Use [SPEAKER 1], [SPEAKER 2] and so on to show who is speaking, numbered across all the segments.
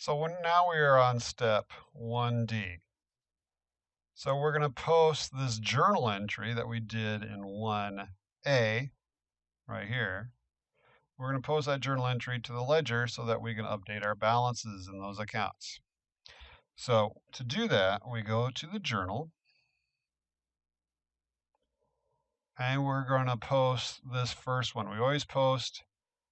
[SPEAKER 1] So now we are on step 1D. So we're going to post this journal entry that we did in 1A right here. We're going to post that journal entry to the ledger so that we can update our balances in those accounts. So to do that, we go to the journal and we're going to post this first one. We always post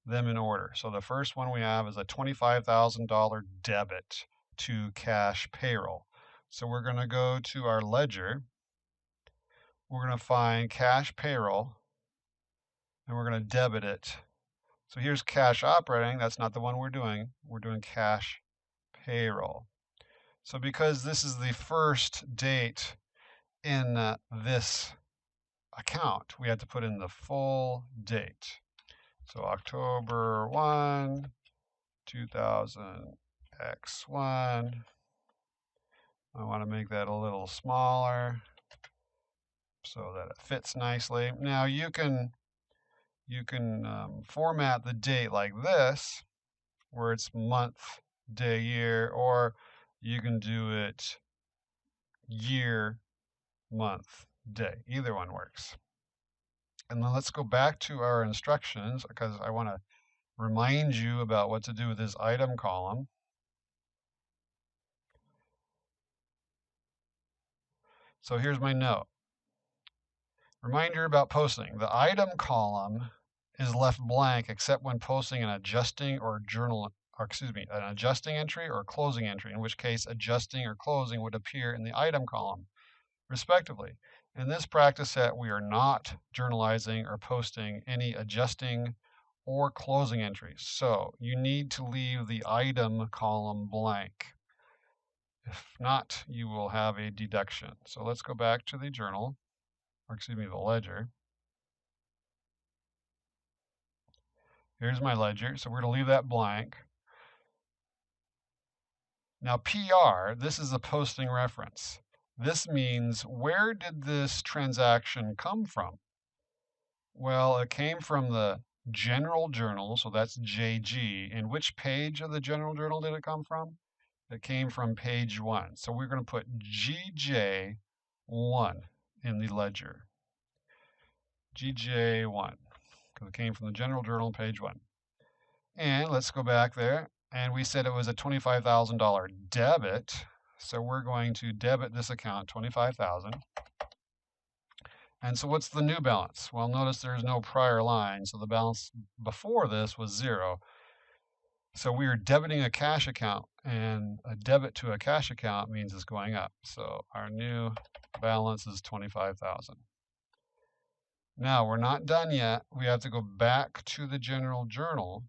[SPEAKER 1] them in order. So the first one we have is a $25,000 debit to cash payroll. So we're going to go to our ledger. We're going to find cash payroll and we're going to debit it. So here's cash operating. That's not the one we're doing. We're doing cash payroll. So because this is the first date in this account, we had to put in the full date. So October 1, 2000 X1. I want to make that a little smaller so that it fits nicely. Now you can format the date like this, where it's month, day, year, or you can do it year, month, day. Either one works. And then let's go back to our instructions because I want to remind you about what to do with this item column. So here's my note. Reminder about posting. The item column is left blank except when posting an adjusting an adjusting entry or closing entry, in which case adjusting or closing would appear in the item column, respectively. In this practice set, we are not journalizing or posting any adjusting or closing entries. So you need to leave the item column blank. If not, you will have a deduction. So let's go back to the journal, the ledger. Here's my ledger. So we're going to leave that blank. Now PR, this is a posting reference. This means where did this transaction come from? Well, it came from the general journal, so that's JG. And which page of the general journal did it come from? It came from page 1. So we're going to put GJ1 in the ledger. GJ1, because it came from the general journal, page 1. And let's go back there. And we said it was a $25,000 debit. So we're going to debit this account, $25,000. And so what's the new balance? Well, notice there's no prior line. So the balance before this was 0. So we are debiting a cash account, and a debit to a cash account means it's going up. So our new balance is $25,000. Now we're not done yet. We have to go back to the general journal,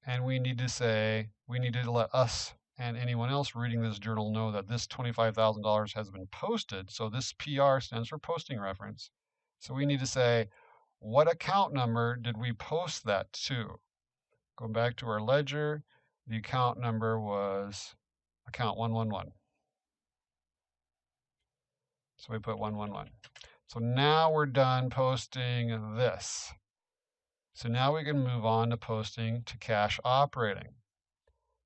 [SPEAKER 1] and we need to let us and anyone else reading this journal know that this $25,000 has been posted. So this PR stands for posting reference. So we need to say, what account number did we post that to? Go back to our ledger. The account number was account 111. So we put 111. So now we're done posting this. So now we can move on to posting to cash operating.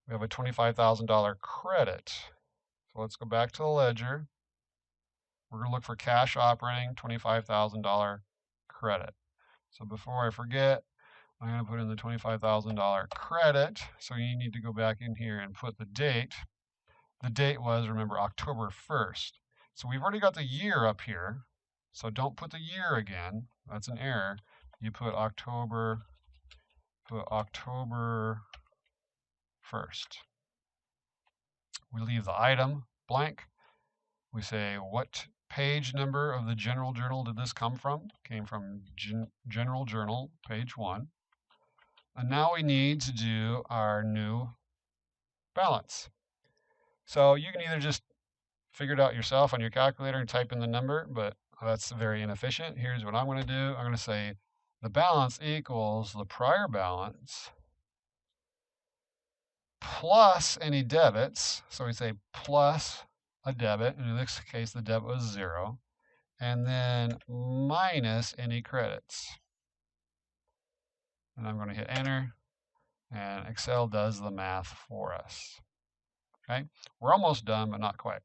[SPEAKER 1] We have a $25,000 credit. So let's go back to the ledger. We're going to look for cash operating, $25,000 credit. So before I forget, I'm going to put in the $25,000 credit. So you need to go back in here and put the date. The date was, remember, October 1st. So we've already got the year up here. So don't put the year again. That's an error. You put October 1st. We leave the item blank. We say, what page number of the general journal did this come from? Came from general journal, page 1. And now we need to do our new balance. So you can either just figure it out yourself on your calculator and type in the number, but that's very inefficient. Here's what I'm going to do. I'm going to say the balance equals the prior balance plus any debits. So we say plus a debit, and in this case the debit was 0, and then minus any credits. And I'm going to hit enter, and Excel does the math for us. Okay, we're almost done, but not quite.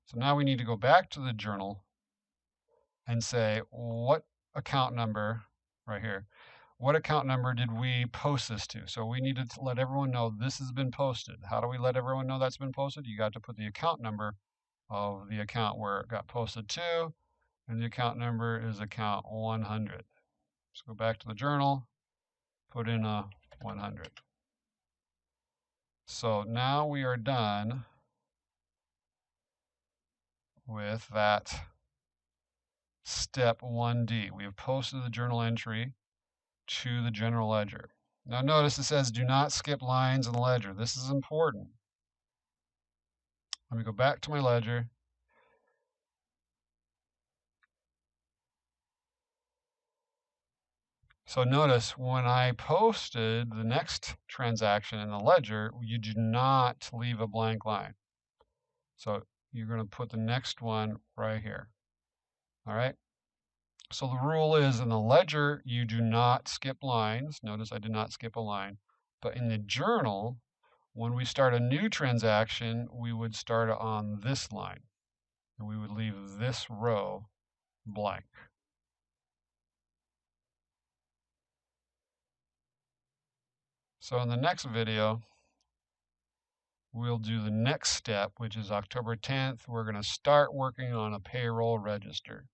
[SPEAKER 1] So now we need to go back to the journal and say, what account number, right here, what account number did we post this to? So we needed to let everyone know this has been posted. How do we let everyone know that's been posted? You got to put the account number of the account where it got posted to, and the account number is account 100. Let's go back to the journal, put in a 100. So now we are done with that step 1D. We have posted the journal entry to the general ledger. Now notice it says do not skip lines in the ledger. This is important. Let me go back to my ledger. So notice when I posted the next transaction in the ledger, you do not leave a blank line. So you're going to put the next one right here. All right. So the rule is in the ledger, you do not skip lines. Notice I did not skip a line. But in the journal, when we start a new transaction, we would start on this line. And we would leave this row blank. So in the next video, we'll do the next step, which is October 10th. We're going to start working on a payroll register.